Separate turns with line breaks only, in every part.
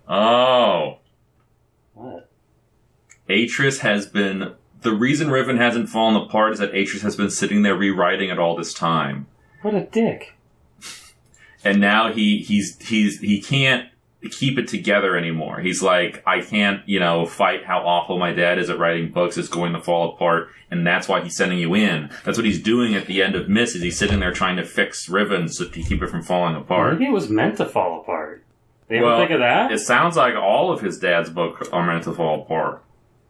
Oh.
What?
Atris has been... The reason Riven hasn't fallen apart is that Atris has been sitting there rewriting it all this time.
What a dick.
And now he can't keep it together anymore. He's like, I can't, fight how awful my dad is at writing books. It's going to fall apart. And that's why he's sending you in. That's what he's doing at the end of Miss, is he's sitting there trying to fix Riven to keep it from falling apart.
Maybe it was meant to fall apart. Did you ever think of that?
It sounds like all of his dad's books are meant to fall apart.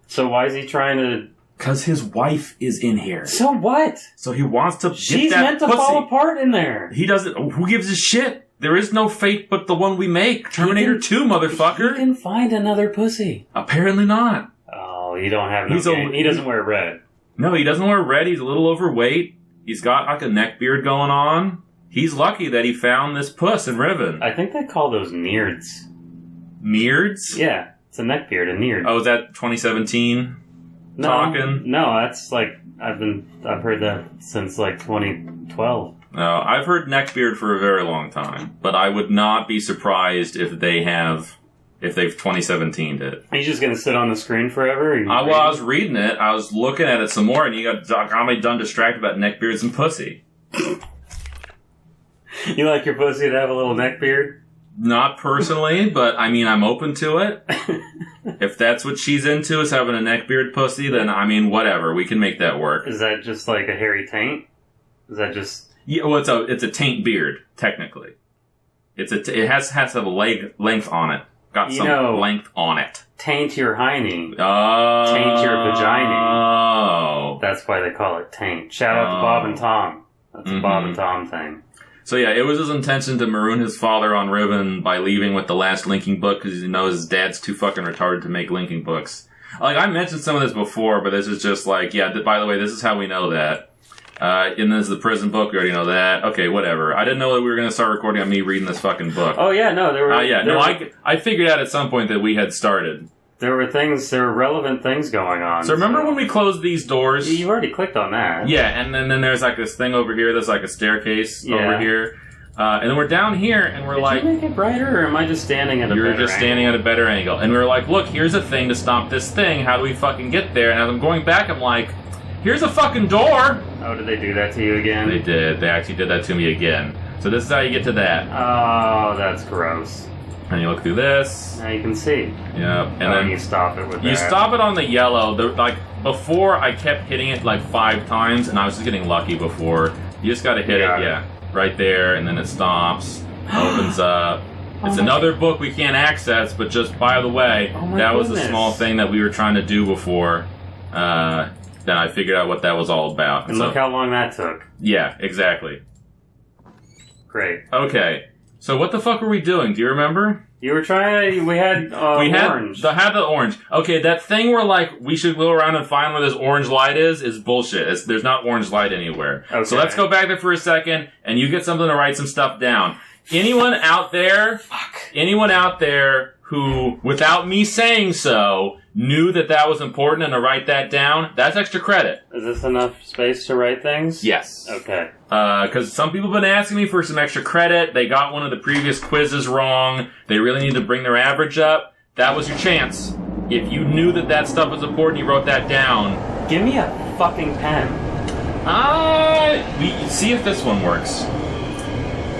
So why is he trying to...
Because his wife is in here.
So what?
So he wants to
She's
get that
meant to
pussy.
fall apart in there.
He doesn't... Who gives a shit? There is no fate but the one we make. Terminator 2, motherfucker.
He can find another pussy.
Apparently not.
Oh, you don't have no... He doesn't wear red.
No, he doesn't wear red. He's a little overweight. He's got like a neck beard going on. He's lucky that he found this puss in Riven.
I think they call those neards.
Neards?
Yeah, it's a neck beard, a neard.
Oh, is that 2017? Talking?
No, that's like I've heard that since like 2012.
No, I've heard neckbeard for a very long time, but I would not be surprised if they've 2017'd it.
Are you just gonna sit on the screen forever?
I was reading it, I was looking at it some more, and you got me done distracted about neckbeards and pussy.
You like your pussy to have a little neck beard?
Not personally, but I mean, I'm open to it. If that's what she's into, is having a neckbeard pussy, then I mean, whatever. We can make that work.
Is that just like a hairy taint? Is that just...
Yeah, well, it's a taint beard, technically. It has to have a length on it. Got some length on it.
Taint your hiney.
Oh.
Taint your vagina.
Oh.
That's why they call it taint. Shout out to Bob and Tom. That's a Bob and Tom thing.
So yeah, it was his intention to maroon his father on Riven by leaving with the last linking book because he knows his dad's too fucking retarded to make linking books. Like, I mentioned some of this before, but this is just like, yeah, by the way, this is how we know that. And this is the prison book, we already know that. Okay, whatever. I didn't know that we were going to start recording on me reading this fucking book.
Oh yeah, no, there were...
I figured out at some point that we had started.
There were relevant things going on.
So remember when we closed these doors?
You've already clicked on that.
Yeah, and then there's like this thing over here that's like a staircase over here. And then we're down here, and we're like...
Did you make it brighter, or am I just standing at a better angle?
You're just standing at a better angle. And we were like, look, here's a thing to stop this thing. How do we fucking get there? And as I'm going back, I'm like, here's a fucking door!
Oh, did they do that to you again?
They did. They actually did that to me again. So this is how you get to that.
Oh, that's gross.
And you look through this.
Now you can see.
Yep. And then
you stop it with that.
You stop it on the yellow. Like, before, I kept hitting it like 5 times, and I was just getting lucky before. You just gotta hit it. Right there, and then it stops, opens up. It's another book we can't access, but just by the way, that was a small thing that we were trying to do before. Then I figured out what that was all about.
And look how long that took.
Yeah, exactly.
Great.
Okay, so what the fuck were we doing? Do you remember?
You were trying. We had orange.
Had the orange. Okay, that thing where like we should go around and find where this orange light is bullshit. There's not orange light anywhere. Okay. So let's go back there for a second, and you get something to write some stuff down. Anyone out there? Anyone out there who, without me saying so, knew that was important and to write that down? That's extra credit.
Is this enough space to write things?
Yes.
Okay.
Because some people have been asking me for some extra credit. They got one of the previous quizzes wrong. They really need to bring their average up. That was your chance. If you knew that stuff was important, you wrote that down.
Give me a fucking pen.
See if this one works.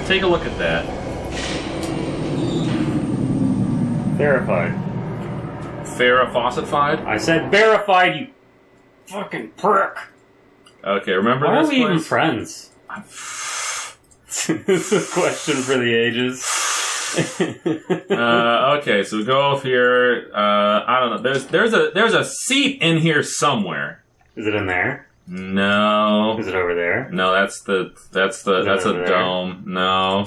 Take a look at that.
Verified.
Farrah-Fawcett-fied?
I said verified, you fucking prick.
Okay, remember
Why
this
are we even friends? This is a question for the ages.
Okay, so we go off here. I don't know. There's a seat in here somewhere.
Is it in there?
No.
Is it over there?
No, that's a dome. No.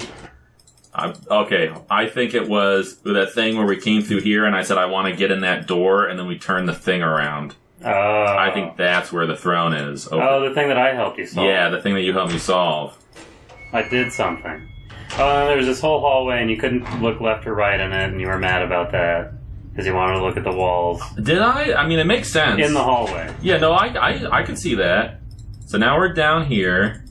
Okay, I think it was that thing where we came through here and I said I want to get in that door and then we turned the thing around.
Oh.
I think that's where the throne is.
Oh, the thing that I helped you solve.
Yeah, the thing that you helped me solve.
I did something. Oh, and there was this whole hallway and you couldn't look left or right in it and you were mad about that. Because you wanted to look at the walls.
Did I? I mean, it makes sense.
In the hallway.
Yeah, no, I could see that. So now we're down here.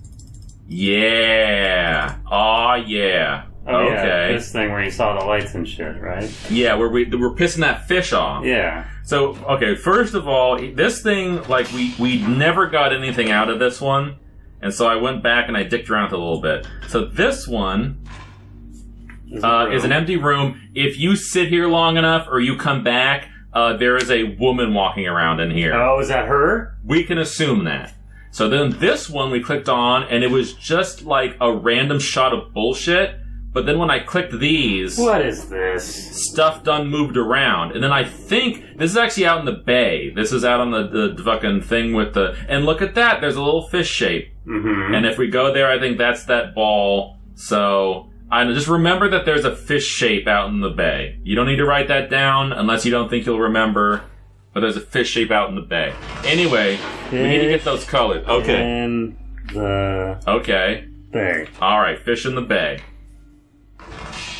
Yeah. Aw, yeah.
Oh, okay. Yeah, this thing where you saw the lights and shit, right?
Yeah, where we're pissing that fish off.
Yeah.
So, okay, first of all, this thing, like, we never got anything out of this one, and so I went back and I dicked around with it a little bit. So this one is an empty room. If you sit here long enough or you come back, there is a woman walking around in here.
Oh, is that her?
We can assume that. So then this one we clicked on, and it was just like a random shot of bullshit. But then when I clicked these...
What is this?
Stuff done moved around. And then I think... This is actually out in the bay. This is out on the fucking thing with the... And look at that. There's a little fish shape.
Mm-hmm.
And if we go there, I think that's that ball. So... just remember that there's a fish shape out in the bay. You don't need to write that down unless you don't think you'll remember. But there's a fish shape out in the bay. Anyway, we need to get those colors. Okay.
In the...
Okay.
Bay.
Alright, fish in the bay.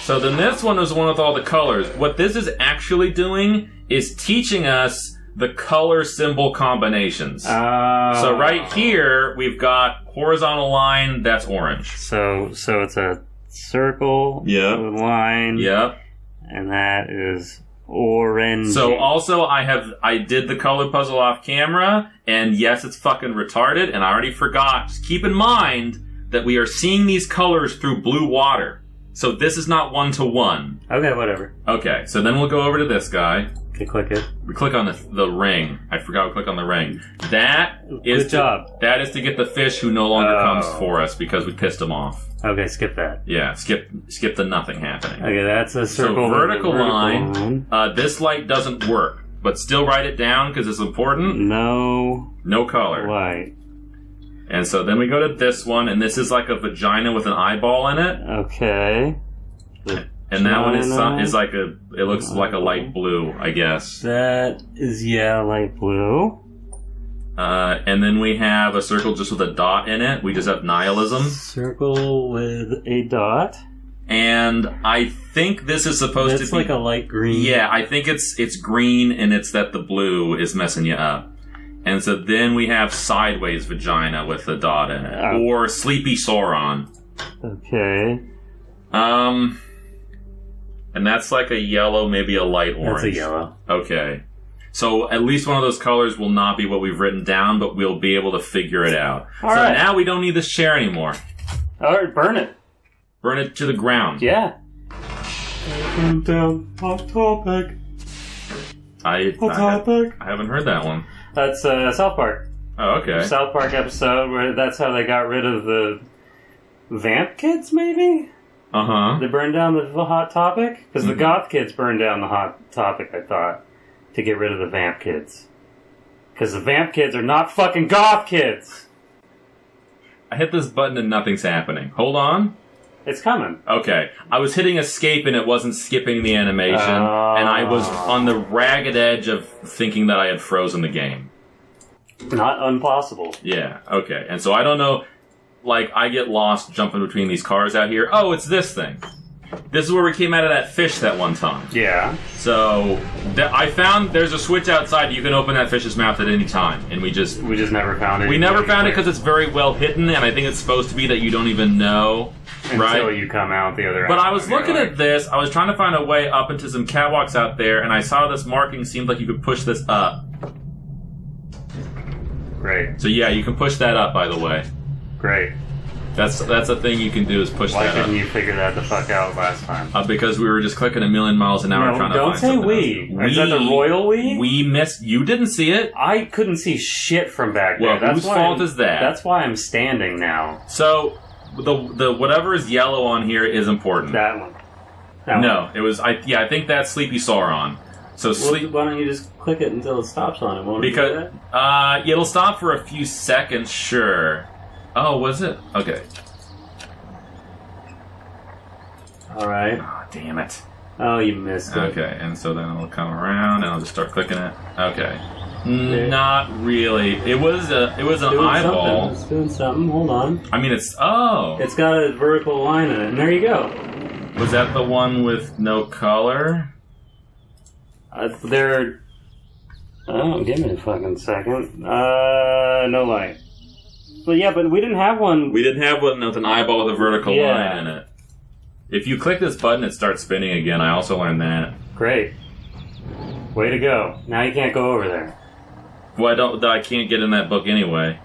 So then this one is one with all the colors. What this is actually doing is teaching us the color symbol combinations. So right here, we've got horizontal line, that's orange.
So it's a circle line.
Yep.
And that is orange.
So also I did the color puzzle off camera, and yes, it's fucking retarded, and I already forgot. Just keep in mind that we are seeing these colors through blue water. So this is not one-to-one.
Okay, whatever.
Okay, so then we'll go over to this guy.
Okay, click it.
We click on the ring. I forgot to click on the ring. That is to get the fish who no longer comes for us because we pissed him off.
Okay, skip that.
Yeah, skip the nothing happening.
Okay, that's a circle.
So vertical line. This light doesn't work, but still write it down because it's important.
No
color.
Light.
And so then we go to this one, and this is like a vagina with an eyeball in it.
Okay.
And that one is like it looks like a light blue, I guess.
That is, light blue.
And then we have a circle just with a dot in it. We just have nihilism.
Circle with a dot.
And I think this is supposed to be...
It's like a light green.
Yeah, I think it's green, and it's that the blue is messing you up. And so then we have sideways vagina with a dot in it. Or sleepy Sauron.
Okay.
And that's like a yellow, maybe a light orange.
That's a yellow.
Okay. So at least one of those colors will not be what we've written down, but we'll be able to figure it out. All right. Now we don't need this chair anymore.
Alright, burn it.
Burn it to the ground.
Yeah. Burn down, hot topic.
I haven't heard that one.
That's South Park.
Oh, okay.
South Park episode where that's how they got rid of the vamp kids, maybe?
Uh-huh.
They burned down the Hot Topic? Because the goth kids burned down the Hot Topic, I thought, to get rid of the vamp kids. Because the vamp kids are not fucking goth kids!
I hit this button and nothing's happening. Hold on.
It's coming.
Okay. I was hitting escape and it wasn't skipping the animation, and I was on the ragged edge of thinking that I had frozen the game.
Not impossible.
Yeah, okay. And so I don't know, like, I get lost jumping between these cars out here. Oh, it's this thing. This is where we came out of that fish that one time.
Yeah.
So, I found there's a switch outside. You can open that fish's mouth at any time. And we just
never found it.
We never found it because it's very well hidden, and I think it's supposed to be that you don't even know.
Until you come out the other end.
But I was looking at this, I was trying to find a way up into some catwalks out there, and I saw this marking seemed like you could push this up.
Great.
So yeah, you can push that up, by the way.
Great.
That's a thing you can do is push that up.
Why couldn't you figure that the fuck out last time?
Because we were just clicking a million miles an hour trying to find something.
Don't say we. Is that the royal we?
We missed. You didn't see it.
I couldn't see shit from back there.
Well, whose fault is that?
That's why I'm standing now.
So, the whatever is yellow on here is important.
That one.
No, it was. I think that's Sleepy Sauron. So
why don't you just click it until it stops on it? Won't
because
it do that?
It'll stop for a few seconds, sure. Oh, was it? Okay.
Alright.
Oh, damn it.
Oh, you missed it.
Okay, and so then it'll come around, and I'll just start clicking it. Okay. Not really. It was an eyeball.
It's doing something. Hold on.
I mean, it's got
a vertical line in it, and there you go.
Was that the one with no color?
Oh, give me a fucking second. No light. But yeah, but we didn't have one.
We didn't have one with an eyeball with a vertical line in it. If you click this button, it starts spinning again. I also learned that.
Great. Way to go. Now you can't go over there.
Well, I can't get in that book anyway.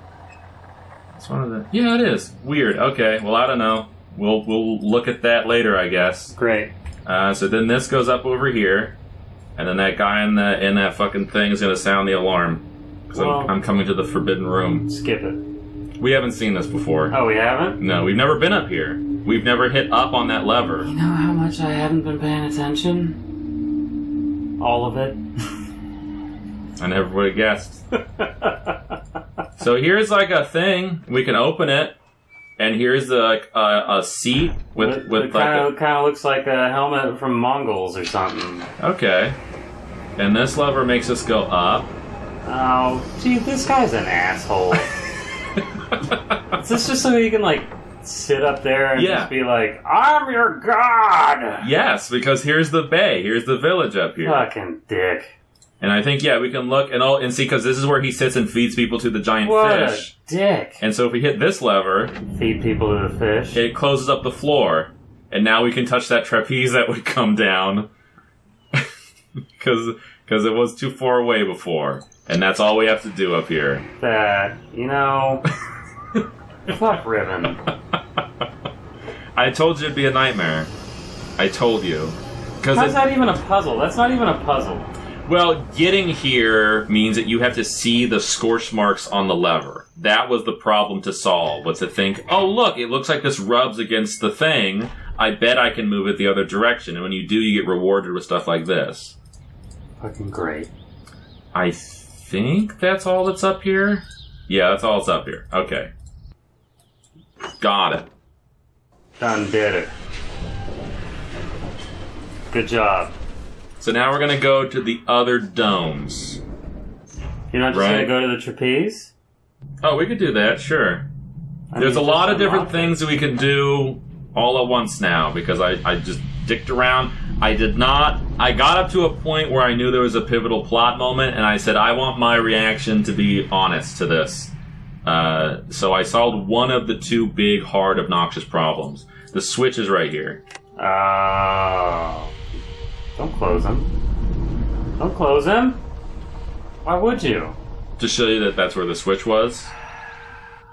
It's one of the... Yeah, it is. Weird. Okay, well, I don't know. We'll look at that later, I guess.
Great.
So then this goes up over here, and then that guy in that fucking thing is going to sound the alarm. Because I'm coming to the forbidden room.
Skip it.
We haven't seen this before.
Oh, we haven't?
No, we've never been up here. We've never hit up on that lever.
You know how much I haven't been paying attention? All of it.
I never would have guessed. So here's like a thing. We can open it, and here's a seat with
it kind of looks like a helmet from Mongols or something.
Okay. And this lever makes us go up.
Oh, gee, this guy's an asshole. Is this just so you can, like, sit up there and just be like, I'm your god!
Yes, because here's the bay. Here's the village up here.
Fucking dick.
And I think, we can look and see, because this is where he sits and feeds people to the giant fish.
What a dick.
And so if we hit this lever...
Feed people to the fish.
It closes up the floor. And now we can touch that trapeze that would come down. Because it was too far away before. And that's all we have to do up here.
Fuck Riven.
I told you it'd be a nightmare. I told you.
How's that even a puzzle? That's not even a puzzle.
Well, getting here means that you have to see the scorch marks on the lever. That was the problem to solve, was to think, oh look, it looks like this rubs against the thing. I bet I can move it the other direction. And when you do, you get rewarded with stuff like this.
Fucking great.
I think that's all that's up here. Yeah, that's all that's up here. Okay. Got it.
Done did it. Good job.
So now we're going to go to the other domes.
You're not just going to go to the trapeze?
Oh, we could do that, sure. There's a lot of different things that we can do all at once now, because I just dicked around. I got up to a point where I knew there was a pivotal plot moment, and I said, I want my reaction to be honest to this. So I solved one of the two big, hard, obnoxious problems. The switch is right here.
Oh. Don't close him. Don't close him. Why would you?
To show you that that's where the switch was.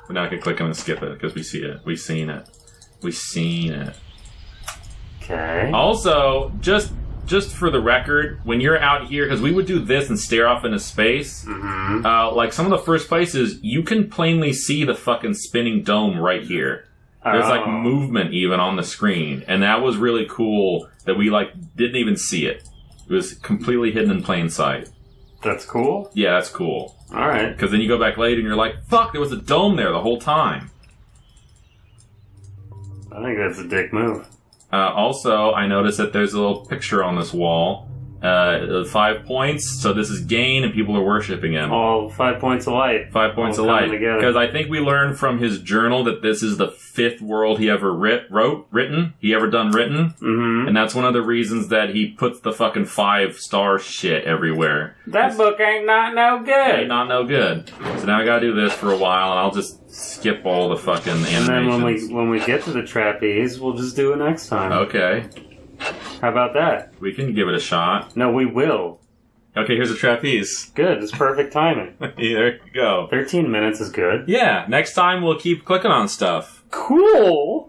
We're not going to click on and skip it, because we see it. We've seen it. We've seen it.
Okay.
Also, just for the record, when you're out here, because we would do this and stare off into space, like some of the first places, you can plainly see the fucking spinning dome right here. There's like movement even on the screen, and that was really cool that we didn't even see it. It was completely hidden in plain sight.
That's cool?
Yeah, that's cool.
Alright.
Because then you go back later and you're like, fuck, there was a dome there the whole time.
I think that's a dick move.
Also, I noticed that there's a little picture on this wall. 5 points, so this is Gain, and people are worshipping him.
All 5 points of light.
5 points of light. Because I think we learned from his journal that this is the 5th world he ever written. And that's one of the reasons that he puts the fucking 5-star shit everywhere.
That book ain't no good.
Ain't no good. So now I gotta do this for a while, and I'll just skip all the fucking animations.
And then when we get to the trapeze, we'll just do it next time.
Okay.
How about that?
We can give it a shot.
No, we will.
Okay, here's a trapeze.
Good, it's perfect timing.
There you go.
13 minutes is good.
Yeah, next time we'll keep clicking on stuff.
Cool!